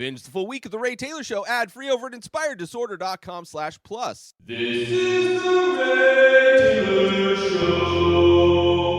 Binge the full week of The Ray Taylor Show ad-free over at inspireddisorder.com/plus. This is The Ray Taylor Show.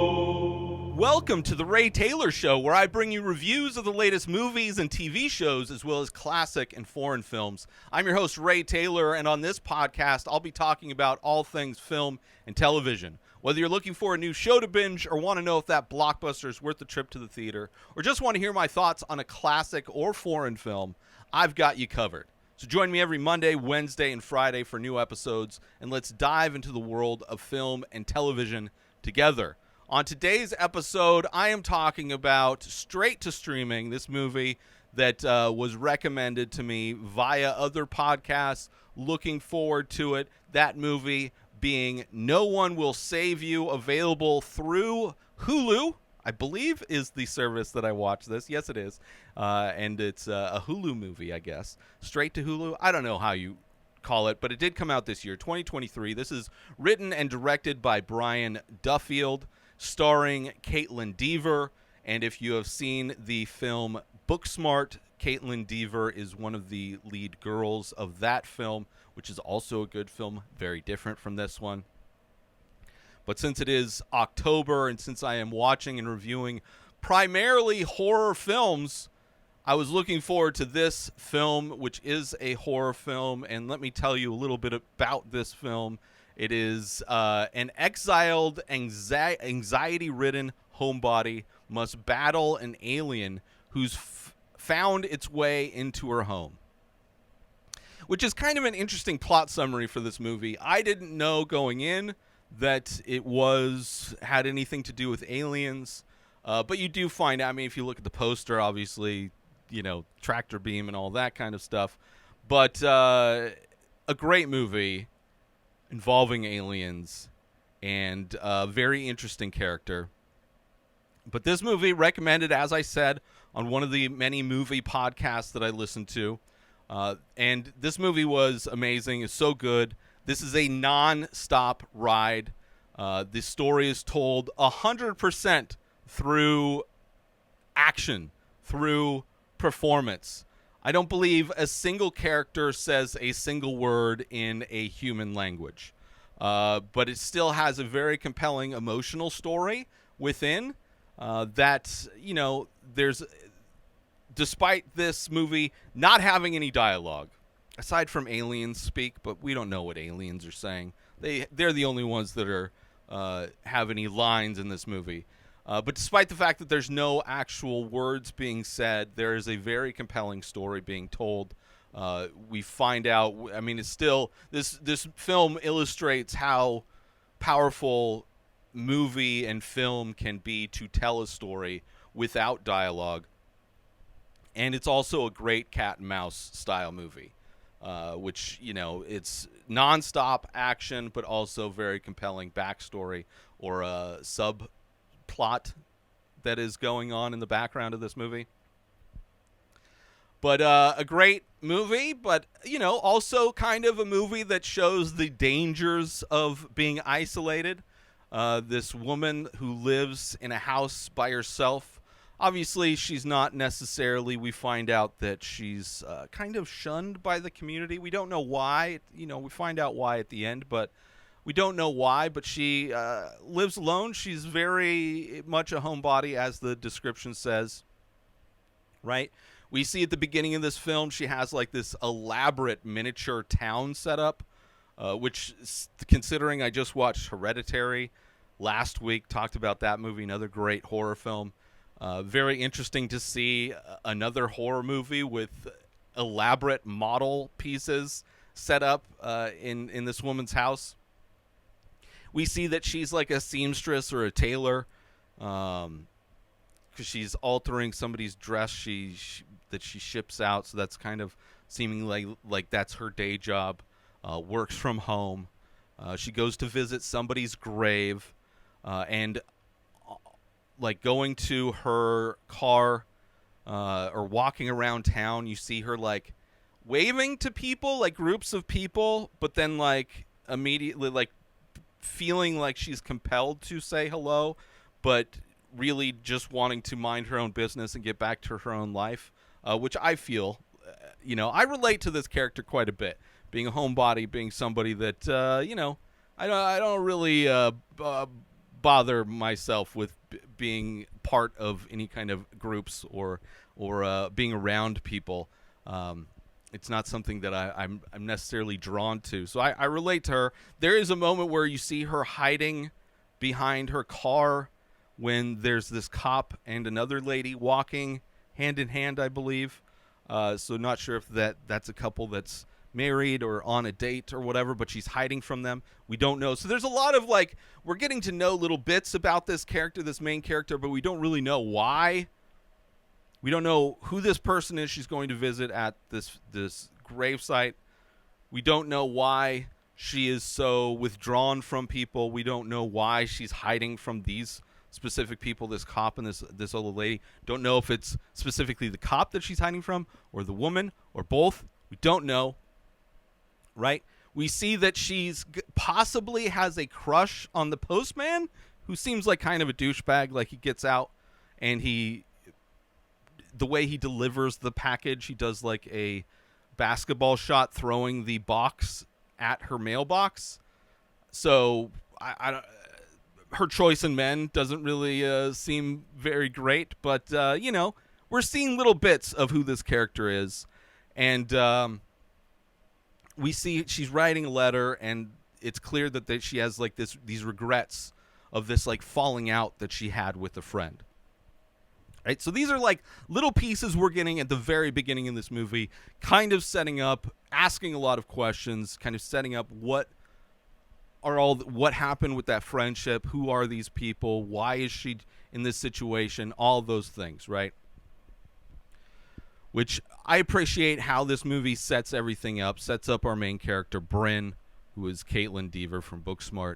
Welcome to The Ray Taylor Show, where I bring you reviews of the latest movies and TV shows, as well as classic and foreign films. I'm your host, Ray Taylor, and on this podcast, I'll be talking about all things film and television. Whether you're looking for a new show to binge or want to know if that blockbuster is worth the trip to the theater, or just want to hear my thoughts on a classic or foreign film, I've got you covered. So join me every Monday, Wednesday, and Friday for new episodes, and let's dive into the world of film and television together. On today's episode, I am talking about Straight to Streaming, this movie that was recommended to me via other podcasts. Looking forward to it. That movie being No One Will Save You, available through Hulu, I believe is the service that I watch this. Yes, it is. And it's a Hulu movie, I guess. Straight to Hulu? I don't know how you call it, but it did come out this year, 2023. This is written and directed by Brian Duffield, starring Kaitlyn Dever. And if you have seen the film Booksmart, Kaitlyn Dever is one of the lead girls of that film, which is also a good film, very different from this one. But since it is October, and since I am watching and reviewing primarily horror films, I was looking forward to this film, which is a horror film. And let me tell you a little bit about this film. It is an exiled, anxiety-ridden homebody must battle an alien who's found its way into her home, which is kind of an interesting plot summary for this movie. I didn't know going in that it had anything to do with aliens, but you do find out. I mean, if you look at the poster, obviously, you know, tractor beam and all that kind of stuff. But a great movie involving aliens and a very interesting character. But this movie recommended, as I said, on one of the many movie podcasts that I listened to. And this movie was amazing. It's so good. This is a non-stop ride. The story is told 100% through action, through performance. I don't believe a single character says a single word in a human language. But it still has a very compelling emotional story within that, you know, despite this movie not having any dialogue, aside from aliens speak, but we don't know what aliens are saying. They're the only ones that are have any lines in this movie. But despite the fact that there's no actual words being said, there is a very compelling story being told. We find out, I mean, it's still, this film illustrates how powerful movie and film can be to tell a story without dialogue. And it's also a great cat and mouse style movie, which, you know, it's nonstop action, but also very compelling backstory or a subplot that is going on in the background of this movie. But a great movie, but, you know, also kind of a movie that shows the dangers of being isolated. This woman who lives in a house by herself. Obviously, she's not necessarily, we find out that she's kind of shunned by the community. We don't know why. You know, we find out why at the end, but we don't know why. But she lives alone. She's very much a homebody, as the description says, right? We see at the beginning of this film, she has like this elaborate miniature town set up, which, considering I just watched Hereditary last week, talked about that movie, another great horror film. Very interesting to see another horror movie with elaborate model pieces set up in this woman's house. We see that she's like a seamstress or a tailor, because she's altering somebody's dress that she ships out. So that's kind of seeming like that's her day job. Works from home. She goes to visit somebody's grave, and like going to her car or walking around town, you see her like waving to people, like groups of people, but then like immediately like feeling like she's compelled to say hello, but really just wanting to mind her own business and get back to her own life, which I feel I relate to this character quite a bit. Being a homebody, being somebody that, I don't really bother myself with being part of any kind of groups or being around people. It's not something that I'm necessarily drawn to. So I relate to her. There is a moment where you see her hiding behind her car when there's this cop and another lady walking hand in hand, I believe. So not sure if that's a couple that's married or on a date or whatever, but she's hiding from them. We don't know. So there's a lot of we're getting to know little bits about this character, this main character, but we don't really know why. We don't know who this person is she's going to visit at this gravesite. We don't know why she is so withdrawn from people. We don't know why she's hiding from these specific people, this cop and this other lady. Don't know if it's specifically the cop that she's hiding from or the woman or both. We don't know, right? We see that she's possibly has a crush on the postman, who seems like kind of a douchebag. Like, he gets out and the way he delivers the package, he does like a basketball shot throwing the box at her mailbox. So I don't, her choice in men doesn't really seem very great, but we're seeing little bits of who this character is, and we see she's writing a letter, and it's clear that she has like these regrets of this like falling out that she had with a friend. Right, so these are like little pieces we're getting at the very beginning in this movie, kind of setting up, asking a lot of questions, kind of setting up what happened with that friendship, who are these people, why is she in this situation, all those things, right? Which I appreciate how this movie sets everything up, sets up our main character, Brynn, who is Kaitlyn Dever from Booksmart,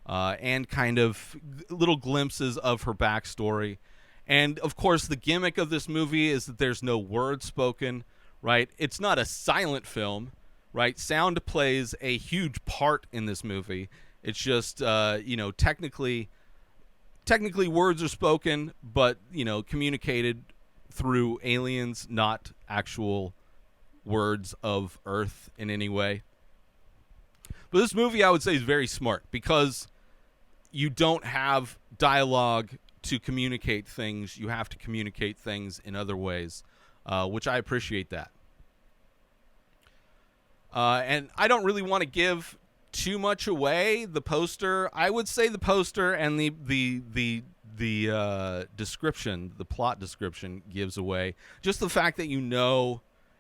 and kind of little glimpses of her backstory. And, of course, the gimmick of this movie is that there's no words spoken, right? It's not a silent film, right? Sound plays a huge part in this movie. It's just, technically words are spoken, but, communicated through aliens, not actual words of Earth in any way. But this movie, I would say, is very smart because you don't have dialogue to communicate things. You have to communicate things in other ways, which I appreciate that. And I don't really want to give too much away. The poster, I would say the poster and the description, the plot description gives away just the fact that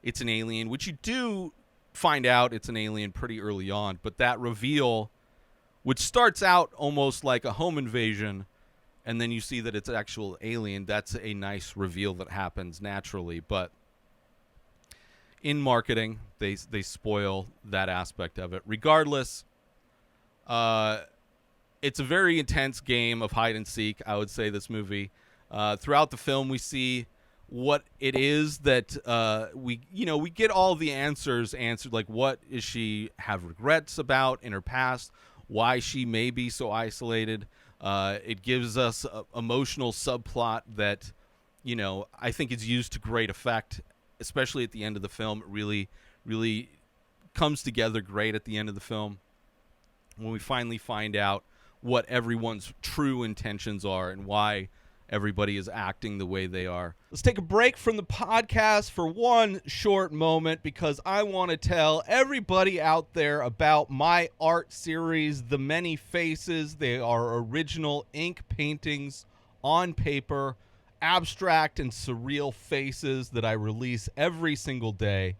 it's an alien, which you do find out it's an alien pretty early on, but that reveal, which starts out almost like a home invasion, and then you see that it's an actual alien, that's a nice reveal that happens naturally. But in marketing, they spoil that aspect of it. Regardless, it's a very intense game of hide and seek, I would say, this movie. Throughout the film, we see what it is that we get all the answered, like what is she have regrets about in her past, why she may be so isolated. It gives us an emotional subplot that, I think is used to great effect, especially at the end of the film. It really, really comes together great at the end of the film when we finally find out what everyone's true intentions are and why everybody is acting the way they are. Let's take a break from the podcast for one short moment because I want to tell everybody out there about my art series, The Many Faces. They are original ink paintings on paper, abstract and surreal faces that I release every single day.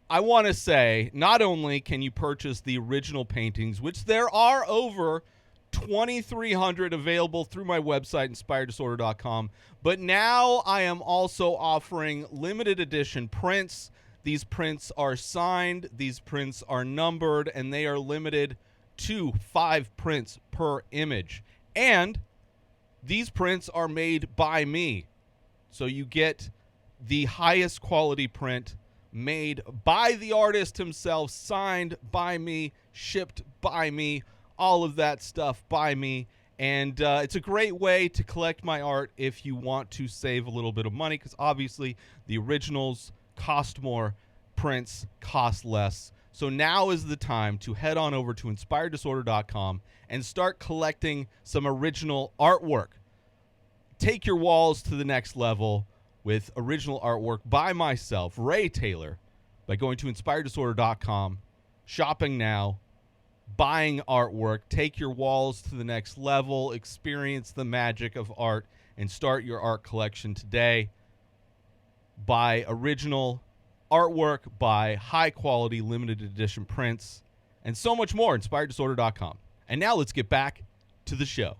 I want to say, not only can you purchase the original paintings, which there are over 2,300 available through my website, inspireddisorder.com. But now I am also offering limited edition prints. These prints are signed, these prints are numbered, and they are limited to 5 prints per image. And these prints are made by me. So you get the highest quality print made by the artist himself, signed by me, shipped by me, all of that stuff by me. And it's a great way to collect my art if you want to save a little bit of money, because obviously the originals cost more prints cost less. So now is the time to head on over to inspireddisorder.com and start collecting some original artwork. Take your walls to the next level with original artwork by myself, Ray Taylor, by going to inspireddisorder.com, shopping now, buying artwork. Take your walls to the next level, experience the magic of art, and start your art collection today. Buy original artwork, buy high-quality limited edition prints, and so much more. InspiredDisorder.com. And now let's get back to the show.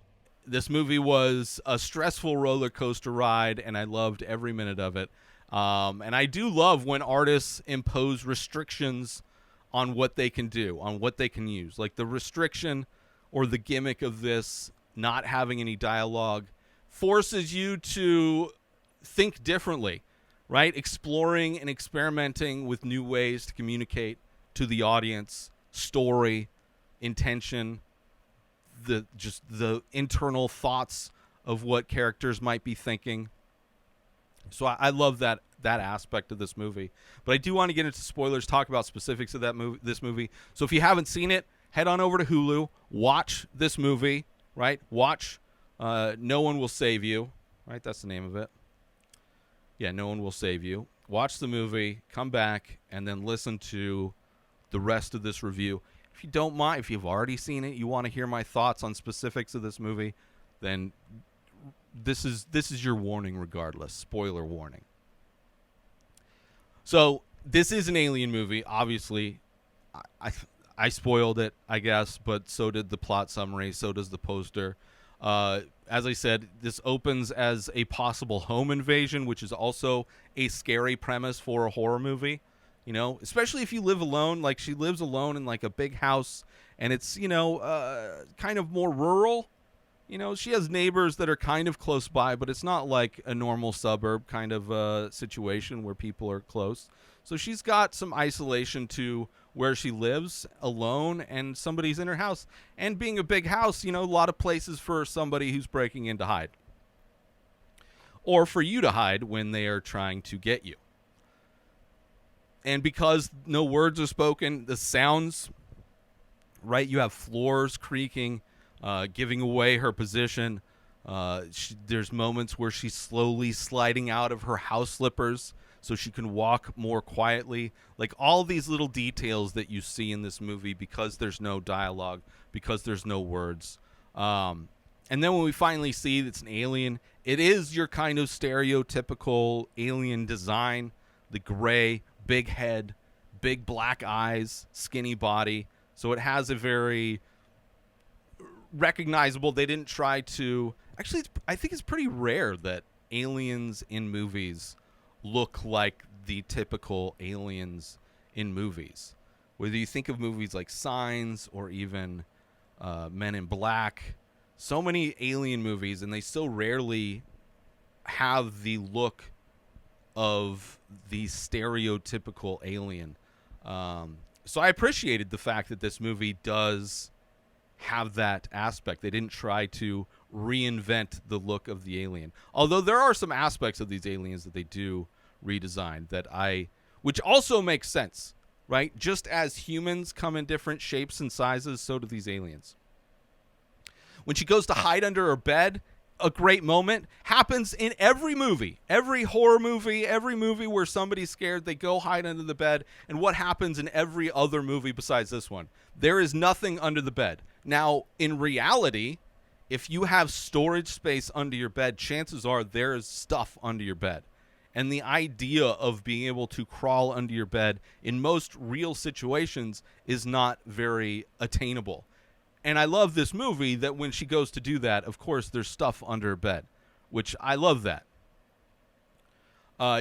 This movie was a stressful roller coaster ride, and I loved every minute of it. And I do love when artists impose restrictions on what they can do, on what they can use. Like the restriction or the gimmick of this not having any dialogue forces you to think differently, right? Exploring and experimenting with new ways to communicate to the audience, story, intention, the internal thoughts of what characters might be thinking. So I love that aspect of this movie. But I do want to get into spoilers, talk about specifics of this movie. So if you haven't seen it, head on over to Hulu, watch this movie, right? Watch No One Will Save You, right? That's the name of it. Yeah, No One Will Save You. Watch the movie, come back, and then listen to the rest of this review. If you don't mind, if you've already seen it, you want to hear my thoughts on specifics of this movie, then this is your warning regardless. Spoiler warning. So this is an alien movie. Obviously, I spoiled it, I guess, but so did the plot summary. So does the poster. As I said, this opens as a possible home invasion, which is also a scary premise for a horror movie. You know, especially if you live alone. Like she lives alone in like a big house, and it's, you know, kind of more rural. You know, she has neighbors that are kind of close by, but it's not like a normal suburb kind of situation where people are close. So she's got some isolation to where she lives alone, and somebody's in her house. And being a big house, you know, a lot of places for somebody who's breaking in to hide. Or for you to hide when they are trying to get you. And because no words are spoken, the sounds, right? You have floors creaking, giving away her position. There's moments where she's slowly sliding out of her house slippers so she can walk more quietly. Like all these little details that you see in this movie because there's no dialogue, because there's no words. And then when we finally see that it's an alien, it is your kind of stereotypical alien design. The gray, big head, big black eyes, skinny body. So it has a very recognizable. They didn't try to. Actually, I think it's pretty rare that aliens in movies look like the typical aliens in movies. Whether you think of movies like Signs or even Men in Black, so many alien movies, and they so rarely have the look of the stereotypical alien. So I appreciated the fact that this movie does have that aspect. They didn't try to reinvent the look of the alien. Although there are some aspects of these aliens that they do redesign which also makes sense, right? Just as humans come in different shapes and sizes, so do these aliens. When she goes to hide under her bed, a great moment happens in every movie, every horror movie, every movie where somebody's scared, they go hide under the bed. And what happens in every other movie besides this one? There is nothing under the bed. Now, in reality, if you have storage space under your bed, chances are there is stuff under your bed. And the idea of being able to crawl under your bed in most real situations is not very attainable. And I love this movie that when she goes to do that, of course, there's stuff under her bed, which I love that.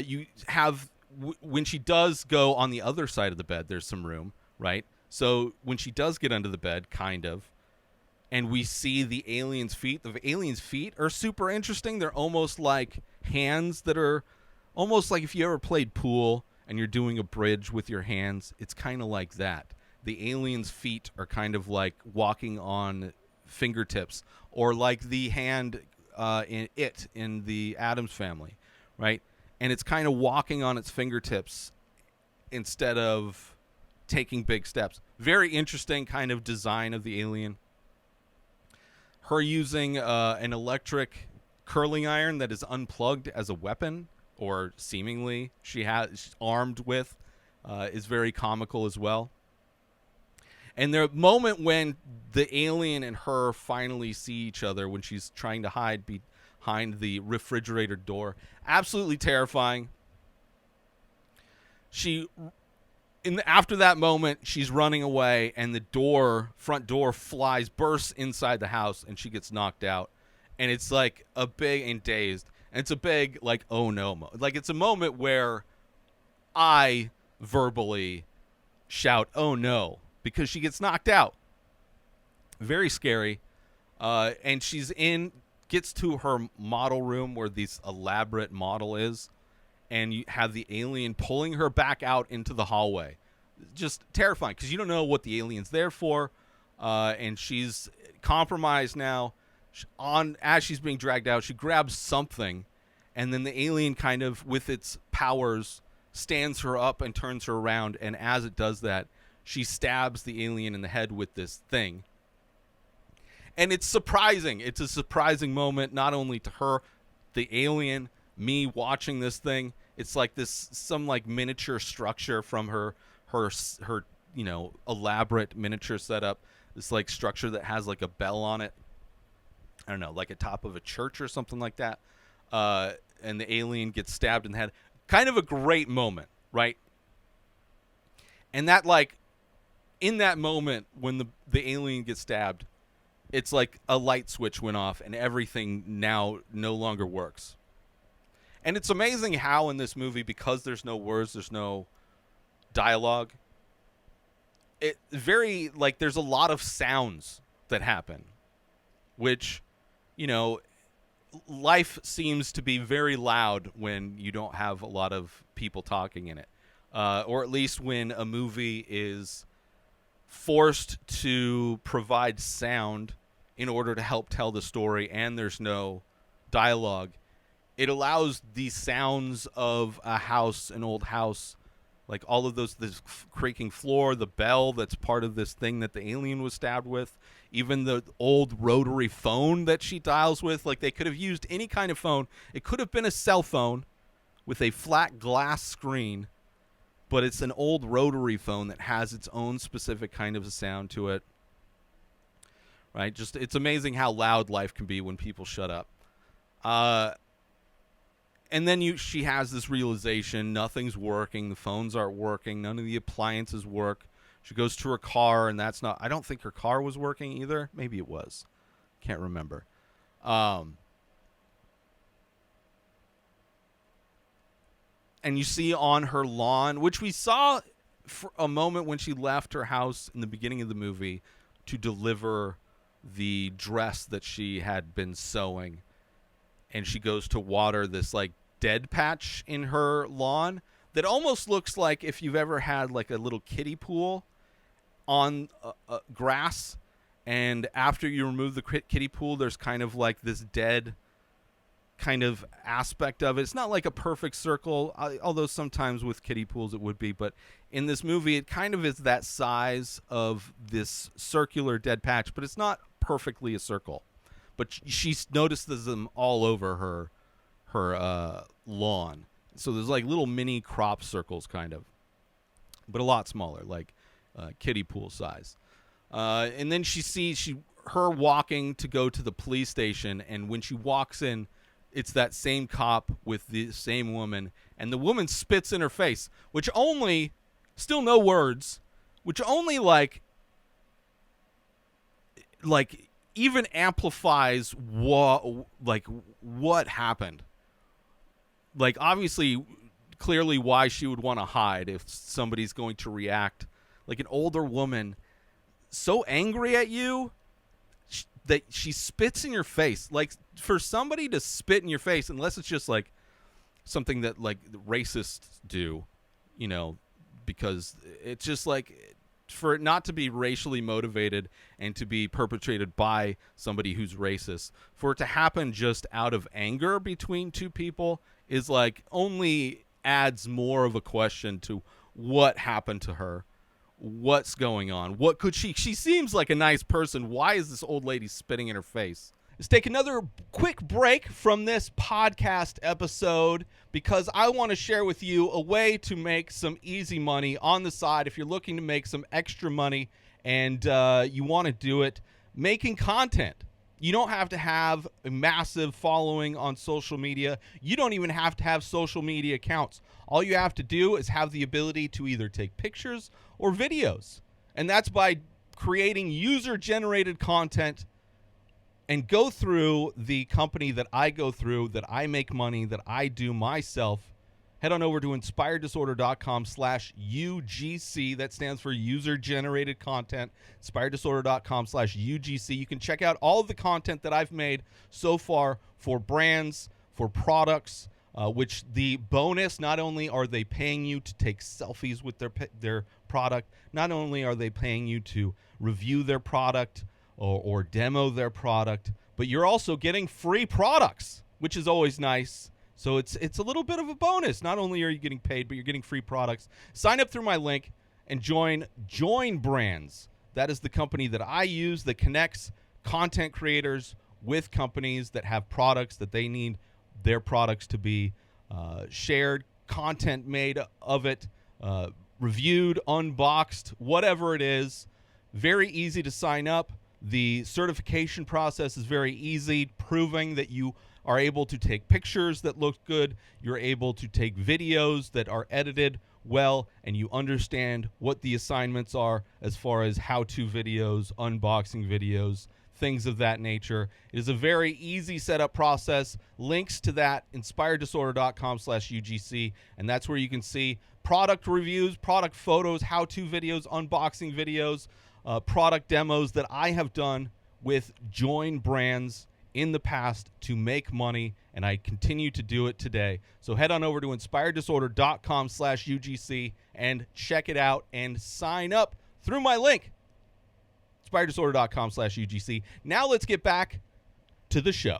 You have, when she does go on the other side of the bed, there's some room, right? So when she does get under the bed, kind of, and we see the alien's feet are super interesting. They're almost like hands that are almost like if you ever played pool and you're doing a bridge with your hands, it's kind of like that. The alien's feet are kind of like walking on fingertips, or like the hand in the Addams Family, right? And it's kind of walking on its fingertips. instead of taking big steps. Very interesting kind of design of the alien. Her using an electric curling iron that is unplugged as a weapon, or seemingly she's armed with, is very comical as well. And the moment when the alien and her finally see each other, when she's trying to hide behind the refrigerator door, absolutely terrifying. After that moment, she's running away, and the front door bursts inside the house, and she gets knocked out. And it's like a big and dazed. And it's a big, like, oh no. Like, it's a moment where I verbally shout, oh no, because she gets knocked out. Very scary. And gets to her model room where this elaborate model is. And you have the alien pulling her back out into the hallway. Just terrifying, because you don't know what the alien's there for. And she's compromised now. As she's being dragged out, she grabs something. And then the alien kind of, with its powers, stands her up and turns her around. And as it does that, she stabs the alien in the head with this thing. And it's surprising. It's a surprising moment, not only to her, the alien, me watching this thing. It's like some like miniature structure from her elaborate miniature setup. This like structure that has like a bell on it. I don't know, like a top of a church or something like that. And the alien gets stabbed in the head. Kind of a great moment, right? And that, like, in that moment when the alien gets stabbed, it's like a light switch went off and everything now no longer works. And it's amazing how in this movie, because there's no words, there's no dialogue, there's a lot of sounds that happen, which, life seems to be very loud when you don't have a lot of people talking in it. Or at least when a movie is forced to provide sound in order to help tell the story and there's no dialogue. It allows the sounds of an old house, like all of those, this creaking floor, the bell that's part of this thing that the alien was stabbed with, even the old rotary phone that she dials with. Like, they could have used any kind of phone. It could have been a cell phone with a flat glass screen, but it's an old rotary phone that has its own specific kind of a sound to it. Right? Just, it's amazing how loud life can be when people shut up. And then she has this realization, nothing's working, the phones aren't working, none of the appliances work. She goes to her car, and I don't think her car was working either. Maybe it was. Can't remember. And you see on her lawn, which we saw for a moment when she left her house in the beginning of the movie to deliver the dress that she had been sewing. And she goes to water this like dead patch in her lawn that almost looks like if you've ever had like a little kiddie pool on grass, and after you remove the kiddie pool, there's kind of like this dead kind of aspect of it. It's not like a perfect circle, although sometimes with kiddie pools it would be, but in this movie it kind of is that size of this circular dead patch, but it's not perfectly a circle. But she notices them all over her lawn. So there's like little mini crop circles kind of, but a lot smaller, like kiddie pool size. And then she sees her walking to go to the police station, and when she walks in, it's that same cop with the same woman, and the woman spits in her face, which only, still no words, which only like even amplifies what happened. Like, obviously, clearly why she would want to hide if somebody's going to react like an older woman so angry at you that she spits in your face. Like, for somebody to spit in your face, unless it's just like something that like racists do, because it's just like, for it not to be racially motivated and to be perpetrated by somebody who's racist, for it to happen just out of anger between two people is like only adds more of a question to what happened to her, what's going on, what could she seems like a nice person. Why is this old lady spitting in her face? Let's take another quick break from this podcast episode because I want to share with you a way to make some easy money on the side if you're looking to make some extra money and you want to do it making content. You don't have to have a massive following on social media. You don't even have to have social media accounts. All you have to do is have the ability to either take pictures or videos. And that's by creating user-generated content and go through the company that I go through, that I make money, that I do myself. Head on over to inspireddisorder.com/UGC. That stands for user-generated content. Inspireddisorder.com/UGC. You can check out all of the content that I've made so far for brands, for products, which the bonus, not only are they paying you to take selfies with their product, not only are they paying you to review their product or demo their product, but you're also getting free products, which is always nice. So it's a little bit of a bonus. Not only are you getting paid, but you're getting free products. Sign up through my link and join Brands. That is the company that I use that connects content creators with companies that have products that they need their products to be shared, content made of it, reviewed, unboxed, whatever it is. Very easy to sign up. The certification process is very easy, proving that you are able to take pictures that look good, you're able to take videos that are edited well, and you understand what the assignments are as far as how-to videos, unboxing videos, things of that nature. It is a very easy setup process. Links to that, inspireddisorder.com/UGC, and that's where you can see product reviews, product photos, how-to videos, unboxing videos, product demos that I have done with Join Brands in the past to make money, and I continue to do it today. So head on over to inspireddisorder.com/UGC and check it out and sign up through my link, inspireddisorder.com/UGC. Now let's get back to the show.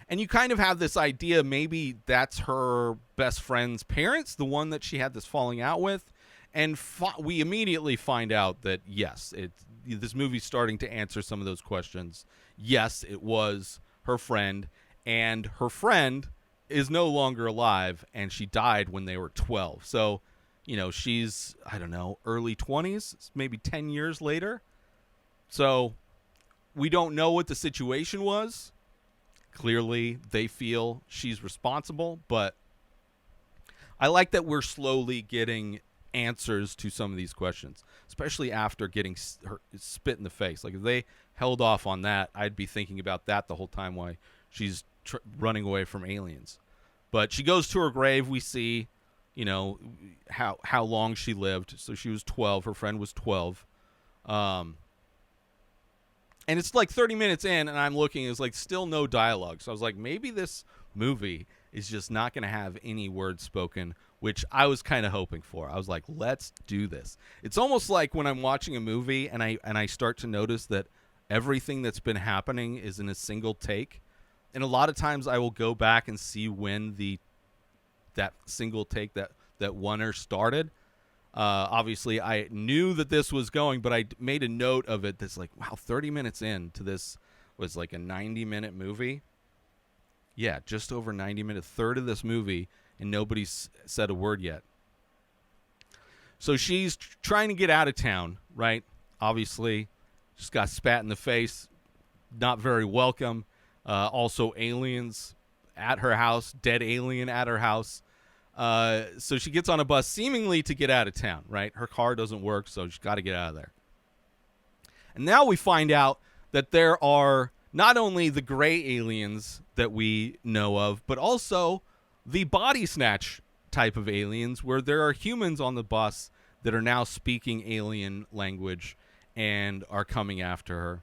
And you kind of have this idea, maybe that's her best friend's parents, the one that she had this falling out with. And we immediately find out that, yes, this movie's starting to answer some of those questions. Yes, it was her friend, and her friend is no longer alive, and she died when they were 12. So, she's, I don't know, early 20s, maybe 10 years later. So we don't know what the situation was. Clearly, they feel she's responsible, but I like that we're slowly getting answers to some of these questions, especially after getting her spit in the face. Like if they held off on that, I'd be thinking about that the whole time while she's running away from aliens. But she goes to her grave. We see, how long she lived. So she was 12. Her friend was 12. And it's like 30 minutes in, and I'm looking, it's like still no dialogue. So I was like, maybe this movie is just not going to have any words spoken, which I was kind of hoping for. I was like, let's do this. It's almost like when I'm watching a movie and I start to notice that everything that's been happening is in a single take. And a lot of times I will go back and see when that single take, that oneer started. Obviously, I knew that this was going, but I made a note of it that's like, wow, 30 minutes into this was like a 90-minute movie. Yeah, just over 90 minutes, third of this movie, and nobody's said a word yet. So she's trying to get out of town, right? Obviously, just got spat in the face. Not very welcome. Also, aliens at her house, dead alien at her house. So she gets on a bus seemingly to get out of town, right? Her car doesn't work, so she's got to get out of there. And now we find out that there are not only the gray aliens that we know of, but also the body snatch type of aliens where there are humans on the bus that are now speaking alien language and are coming after her.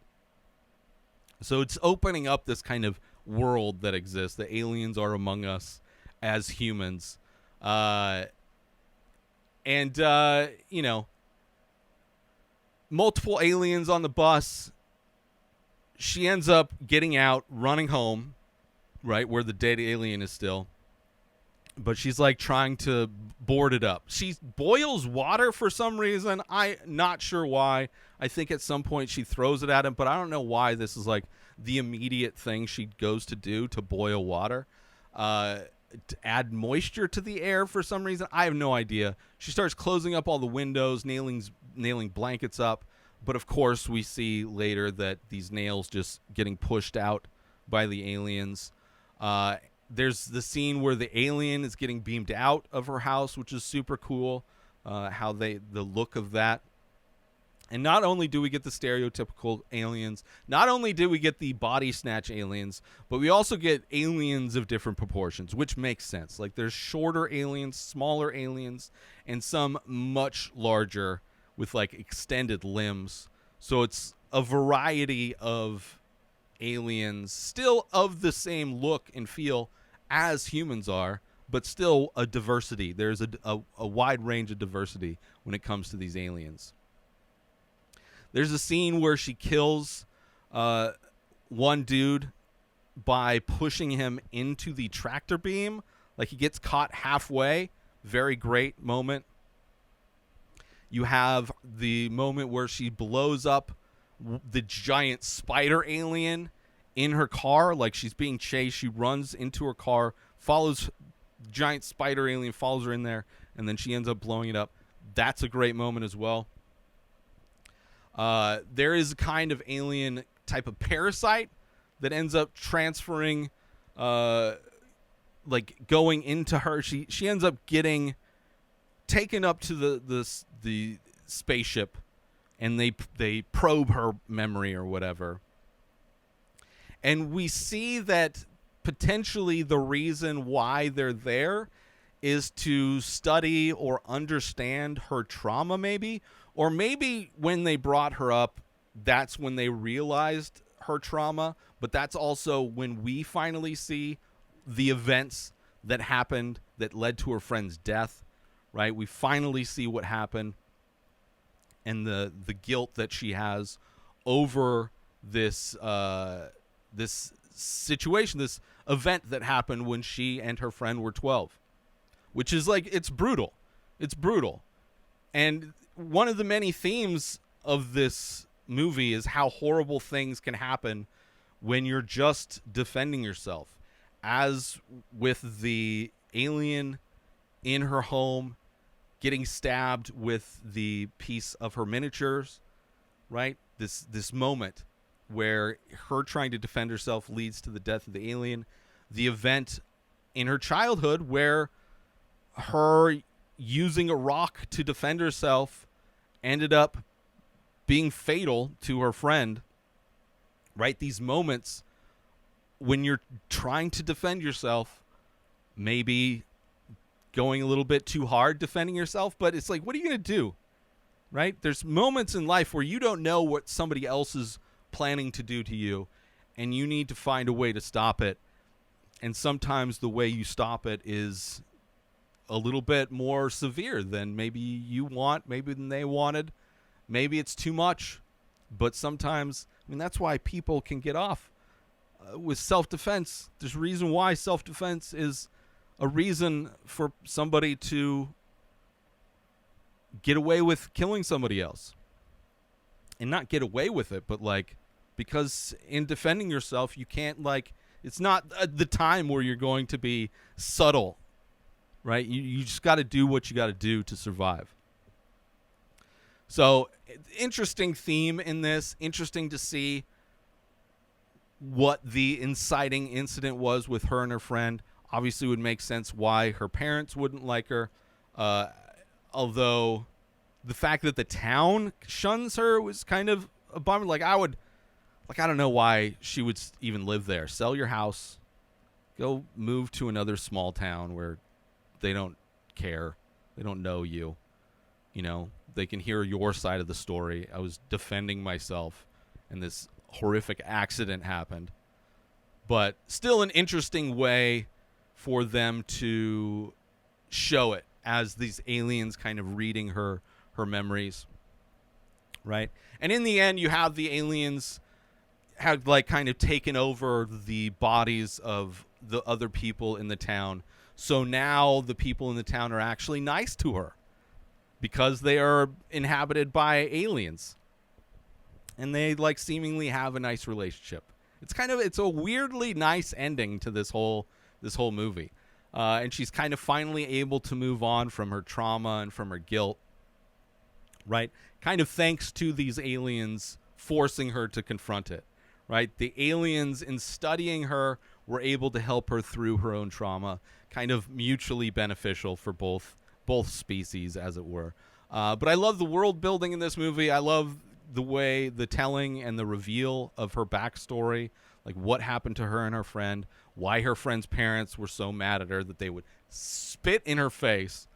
So it's opening up this kind of world that exists. The aliens are among us as humans. Multiple aliens on the bus. She ends up getting out, running home, right, where the dead alien is still. but she's like trying to board it up. She boils water for some reason. I'm not sure why. I think at some point she throws it at him, but I don't know why this is like the immediate thing she goes to do, to boil water, to add moisture to the air for some reason. I have no idea. She starts closing up all the windows, nailing blankets up, but of course we see later that these nails just getting pushed out by the aliens. There's the scene where the alien is getting beamed out of her house, which is super cool. The look of that. And not only do we get the stereotypical aliens, not only do we get the body snatch aliens, but we also get aliens of different proportions, which makes sense. Like there's shorter aliens, smaller aliens, and some much larger with like extended limbs. So it's a variety of aliens, still of the same look and feel as humans are, but still a diversity. There's a wide range of diversity when it comes to these aliens. There's a scene where she kills one dude by pushing him into the tractor beam. Like he gets caught halfway. Very great moment. You have the moment where she blows up the giant spider alien in her car. Like she's being chased. She runs into her car, follows the giant spider alien, follows her in there, and then she ends up blowing it up. That's a great moment as well. There is a kind of alien type of parasite that ends up transferring, like going into her. She ends up getting taken up to the spaceship, and they probe her memory or whatever. And we see that potentially the reason why they're there is to study or understand her trauma, maybe. Or maybe when they brought her up, that's when they realized her trauma. But that's also when we finally see the events that happened that led to her friend's death, right? We finally see what happened and the guilt that she has over this this situation, this event that happened when she and her friend were 12, which is like, it's brutal. It's brutal. And one of the many themes of this movie is how horrible things can happen when you're just defending yourself. As with the alien in her home getting stabbed with the piece of her miniatures, right? This moment where her trying to defend herself leads to the death of the alien. The event in her childhood where her using a rock to defend herself ended up being fatal to her friend, right? These moments when you're trying to defend yourself, maybe going a little bit too hard defending yourself, but it's like, what are you going to do, right? There's moments in life where you don't know what somebody else is planning to do to you, and you need to find a way to stop it. And sometimes the way you stop it is a little bit more severe than maybe you want, maybe than they wanted. Maybe it's too much. But sometimes, I mean, that's why people can get off with self-defense. There's a reason why self-defense is a reason for somebody to get away with killing somebody else. And not get away with it, but like, because in defending yourself, you can't, like, it's not the time where you're going to be subtle, right? You just got to do what you got to do to survive. So, interesting theme in this. Interesting to see what the inciting incident was with her and her friend. Obviously would make sense why her parents wouldn't like her. Although the fact that the town shuns her was kind of a bummer. Like, I don't know why she would even live there. Sell your house. Go move to another small town where they don't care. They don't know you. You know, they can hear your side of the story. I was defending myself and this horrific accident happened. But still an interesting way for them to show it as these aliens kind of reading her memories, right? And in the end, you have the aliens have like kind of taken over the bodies of the other people in the town. So now the people in the town are actually nice to her because they are inhabited by aliens. And they like seemingly have a nice relationship. It's a weirdly nice ending to this whole movie. And she's kind of finally able to move on from her trauma and from her guilt, right? Kind of thanks to these aliens forcing her to confront it, right? The aliens, in studying her, were able to help her through her own trauma, kind of mutually beneficial for both species, as it were. But I love the world building in this movie. I love the way the telling and the reveal of her backstory, like what happened to her and her friend, why her friend's parents were so mad at her that they would spit in her face.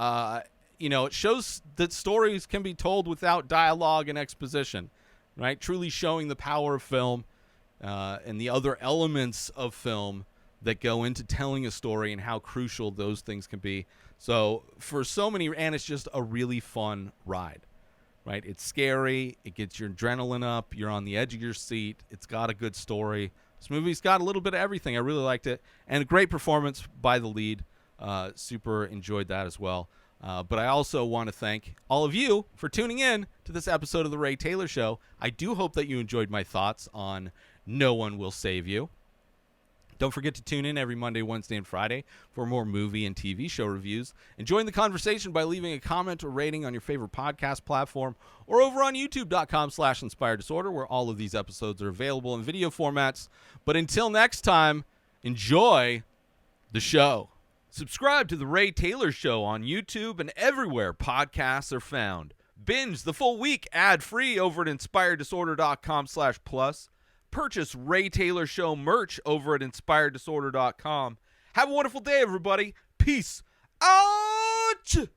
It shows that stories can be told without dialogue and exposition, right? Truly showing the power of film and the other elements of film that go into telling a story and how crucial those things can be. So for so many, and it's just a really fun ride, right? It's scary. It gets your adrenaline up. You're on the edge of your seat. It's got a good story. This movie's got a little bit of everything. I really liked it. And a great performance by the lead. Super enjoyed that as well. But I also want to thank all of you for tuning in to this episode of The Ray Taylor Show. I do hope that you enjoyed my thoughts on No One Will Save You. Don't forget to tune in every Monday, Wednesday, and Friday for more movie and TV show reviews. And join the conversation by leaving a comment or rating on your favorite podcast platform or over on youtube.com/inspireddisorder, where all of these episodes are available in video formats. But until next time, enjoy the show. Subscribe to The Ray Taylor Show on YouTube and everywhere podcasts are found. Binge the full week ad-free over at inspireddisorder.com/plus. Purchase Ray Taylor Show merch over at inspireddisorder.com. Have a wonderful day, everybody. Peace out!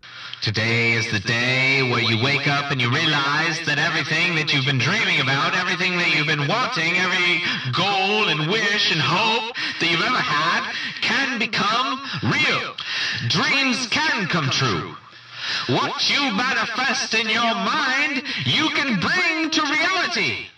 Today is the day where you wake up and you realize that everything that you've been dreaming about, everything that you've been wanting, every goal and wish and hope that you've ever had can become real. Dreams can come true. What you manifest in your mind, you can bring to reality.